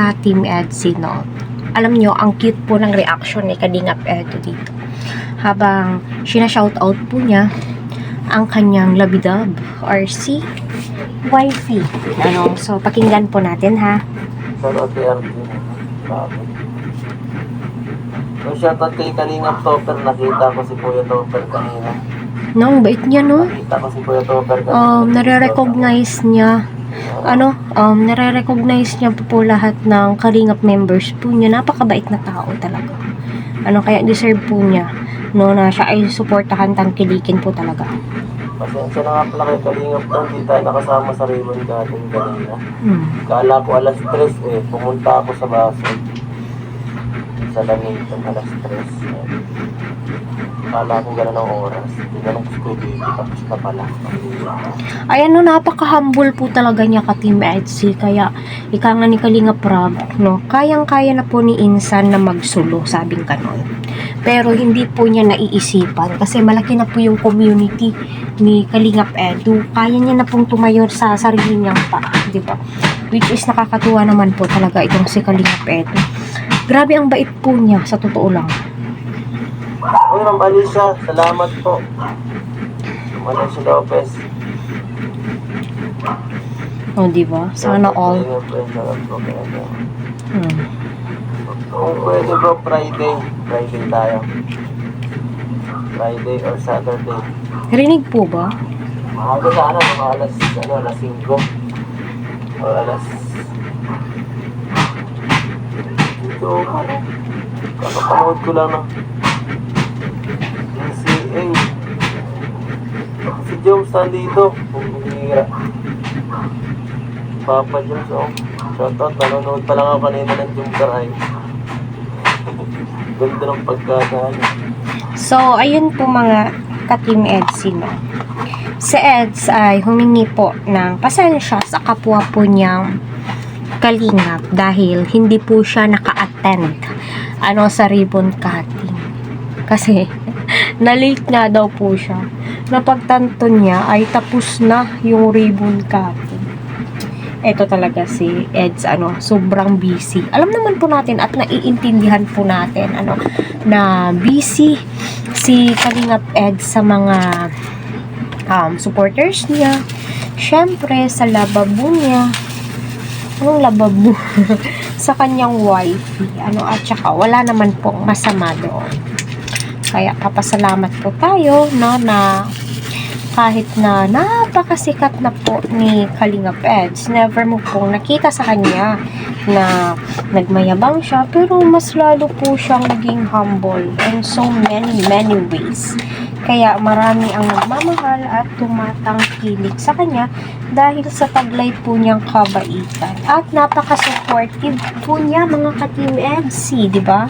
ka-Team Edsy, no? Alam nyo, ang cute po ng reaction ni Kalingap Edo dito. Habang sinashoutout po niya ang kanyang labidab or si wifey. Ano? So, pakinggan po natin, ha? Shoutout kay Arjun. So, shoutout kay Kalingap Topper. Nakita ko si Kuya Topper kanina. No, ang bait niya, no? Nakita ko si Kuya Topper kanina. Nare-recognize niya nare-recognize niya po lahat ng Kalingap members po niya. Napakabait na tao talaga. Kaya deserve po niya, no, na siya ay suportahan, tangkilikin po talaga. Pasensya na nga pala kay Kalingap to. Hindi tayo nakasama sa Ribbon Garden kanina. Kala ko alas 3 pumunta ako sa Basel. Sa Lamitan, alas 3. Kala ko gano'n ang oras. Tinanong ko si Kuya Baby, tapos na pala. Ayan, no, napaka-humble po talaga niya ka-Team Edsy. Kaya, ika nga ni Kalingap Rob, no, kayang-kaya na po ni Insan na magsulo, sabing kanon. Pero hindi po niya naiisipan kasi malaki na po yung community ni Kalingap Edo. Kaya niya na pong tumayo sa sarili niyang paa, di ba? Which is nakakatuwa naman po talaga itong si Kalingap Edo. Grabe ang bait po niya, sa totoo lang. Uy, Ma'am Alicia, salamat po. Ma'am Alicia Lopez. Di ba? Sana all. Kung pwede bro, Friday tayo. Friday or Saturday. Rinig po ba? Maaga sana, mga alas 5. O alas... Ito, kakapanood ko lang ng NCA. Si Jones nandito. Bumihira. Papa Jones, shoutout, nanonood pa lang ako kanina ng Jumper High. Ganda ng pagkakaano. So, ayun po mga ka-Team Edsy, no? Si Eds ay humingi po ng pasensya sa kapwa po niyang Kalingap dahil hindi po siya naka-attend sa ribbon cutting. Kasi, na-late nga daw po siya. Napagtanto niya ay tapos na yung ribbon cutting. Ito talaga si Eds, sobrang busy. Alam naman po natin at naiintindihan po natin, na busy si Kalingap Eds sa mga supporters niya. Syempre, sa lababo niya. Anong lababo? Sa kanyang wifey. At saka, wala naman pong masama doon. Kaya, papasalamat po tayo, no, na kahit na napakasikat na po ni Kalingap Eds, never mo pong nakita sa kanya na nagmayabang siya, pero mas lalo po siyang naging humble in so many ways. Kaya marami ang nagmamahal at tumatangkilik sa kanya dahil sa taglay po niyang kabaitan. At napaka-supportive po niya mga ka-Team Edsy, di ba?